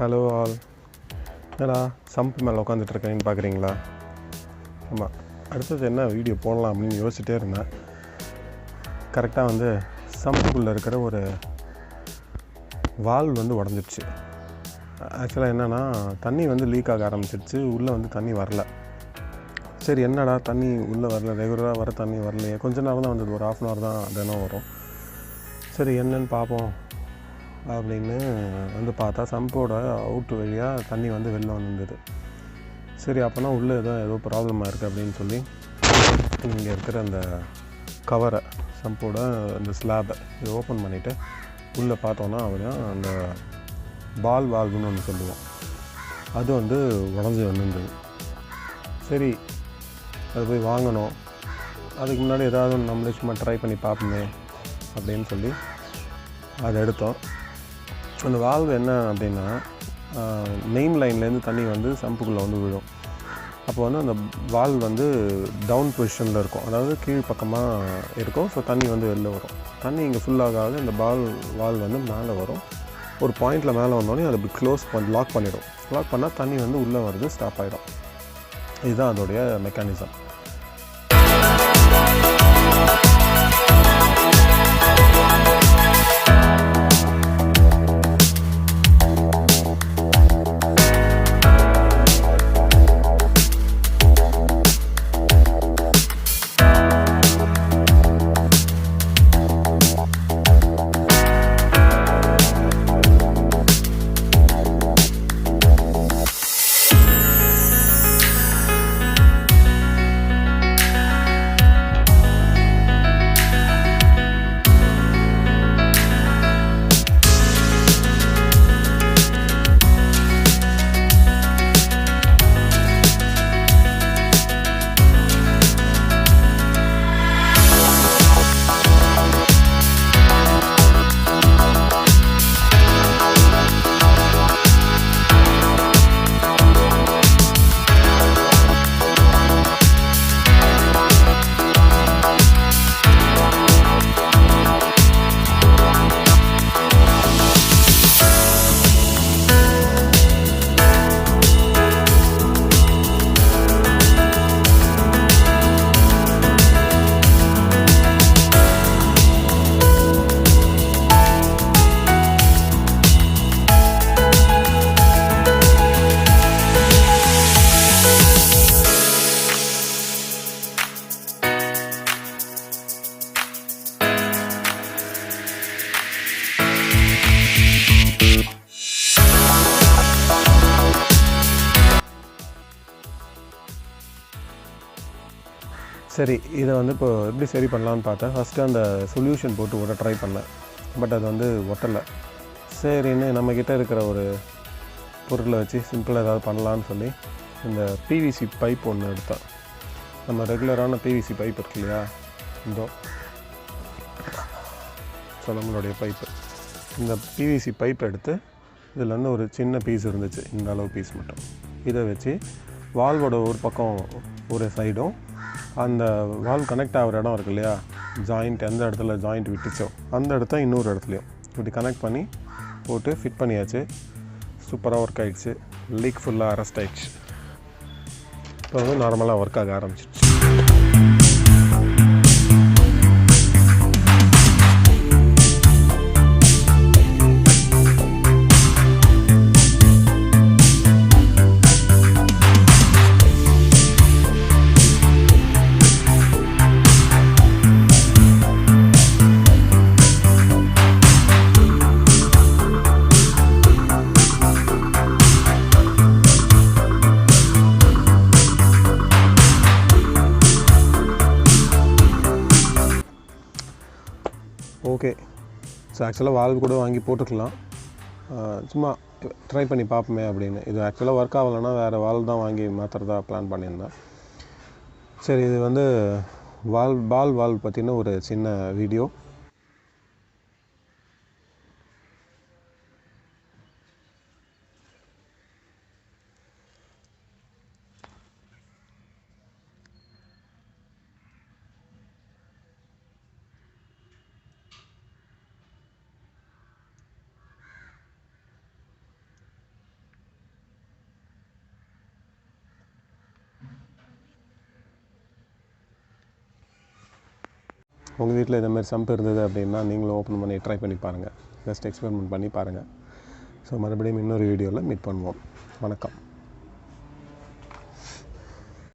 Hello all. ஏன்னா sump மேலே உட்காந்துட்ருக்கேன்னு பார்க்குறீங்களா? ஆமாம், அடுத்தது என்ன வீடியோ போடலாம் அப்படின்னு யோசிச்சுட்டே இருந்தேன். கரெக்டாக வந்து சம்புக்குள்ளே இருக்கிற ஒரு வால்வ் வந்து உடஞ்சிடுச்சு. ஆக்சுவலாக என்னென்னா, தண்ணி வந்து லீக் ஆக ஆரம்பிச்சிடுச்சு. உள்ளே வந்து தண்ணி வரல. சரி, என்னடா தண்ணி உள்ளே வரல, ரெகுலராக வர தண்ணி வரலையே. கொஞ்ச நேரம் தான் வந்தது, ஒரு 1/2 hour தான் தினம் வரும். சரி, என்னன்னு பார்ப்போம் அப்படின்னு வந்து பார்த்தா சம்போட அவுட்டு வழியாக தண்ணி வந்து வெளில வந்துருந்தது. சரி, அப்போனா உள்ளே ஏதோ ப்ராப்ளமாக இருக்குது அப்படின்னு சொல்லி இங்கே இருக்கிற அந்த கவரை, சம்போட அந்த ஸ்லாபை இதை ஓப்பன் பண்ணிவிட்டு உள்ளே பார்த்தோன்னா அந்த பால் வால்வுன்னு ஒன்று சொல்லுவோம், அது வந்து உடஞ்சி வந்துருந்தது. சரி, அது போய் வாங்கணும். அதுக்கு முன்னாடி ஏதாவது நம்மளே சும்மா ட்ரை பண்ணி பார்ப்போமே அப்படின்னு சொல்லி அதை எடுத்தோம். அந்த வால்வு என்ன அப்படின்னா, மெயின் லைன்லேருந்து தண்ணி வந்து சம்புக்குள்ளே வந்து விழும். அப்போ வந்து அந்த வால்வ் வந்து டவுன் பொசிஷனில் இருக்கும், அதாவது கீழ் பக்கமாக இருக்கும். ஸோ தண்ணி வந்து வெளில வரும். தண்ணி இங்கே ஃபுல்லாகாது, அந்த வால்வ் வந்து மேலே வரும். ஒரு பாயிண்டில் மேலே வந்தோடனே அதை அப்படி லாக் பண்ணிடும். லாக் பண்ணால் தண்ணி வந்து உள்ளே வருது, ஸ்டாப் ஆகிடும். இதுதான் அதோடைய மெக்கானிசம். சரி, இதை வந்து இப்போ எப்படி சரி பண்ணலான்னு பார்த்தேன். ஃபஸ்ட்டு அந்த சொல்யூஷன் போட்டு விட ட்ரை பண்ணேன். பட் அது வந்து ஒட்டலை. சரின்னு நம்மக்கிட்ட இருக்கிற ஒரு பொருளை வச்சு சிம்பிளாக ஏதாவது பண்ணலான்னு சொல்லி இந்த பிவிசி பைப் ஒன்று எடுத்தேன். நம்ம ரெகுலரான பிவிசி பைப் இருக்கு இல்லையா, இதோ ஸோ நம்மளுடைய பைப்பு, இந்த பிவிசி பைப் எடுத்து இதில் வந்து ஒரு சின்ன பீஸ் இருந்துச்சு, இந்த அளவு பீஸ் மட்டும். இதை வச்சு வால்வோட ஒரு பக்கம் ஒரு சைடும், அந்த வால்வ் கனெக்ட் ஆகிற இடம் இருக்கு இல்லையா, ஜாயிண்ட், எந்த இடத்துல ஜாயிண்ட் விட்டுச்சோ அந்த இடத்த இன்னொரு இடத்துலையும் இப்படி கனெக்ட் பண்ணி போட்டு ஃபிட் பண்ணியாச்சு. சூப்பராக ஒர்க் ஆகிடுச்சு. லீக் ஃபுல்லாக அரெஸ்ட் ஆகிடுச்சு. இப்போ வந்து நார்மலாக ஒர்க் ஆக ஆரம்பிச்சிடுச்சு. ஓகே, ஸோ ஆக்சுவலாக வால்வ் கூட வாங்கி போட்டுக்கலாம். சும்மா ட்ரை பண்ணி பார்ப்போமே அப்படின்னு. இது ஆக்சுவலாக ஒர்க் ஆகலைன்னா வேறு வால்வ் தான் வாங்கி மாற்றுறதா பிளான் பண்ணியிருந்தேன். சரி, இது வந்து வால்வ் பற்றின ஒரு சின்ன வீடியோ. உங்கள் வீட்டில் இதேமாதிரி சம்ப் இருந்தது அப்படின்னா நீங்களும் ஓப்பன் பண்ணி ட்ரை பண்ணி பாருங்கள், ஜஸ்ட் எக்ஸ்பெரிமெண்ட் பண்ணி பாருங்கள். ஸோ மறுபடியும் இன்னொரு வீடியோவில் மீட் பண்ணுவோம். வணக்கம்.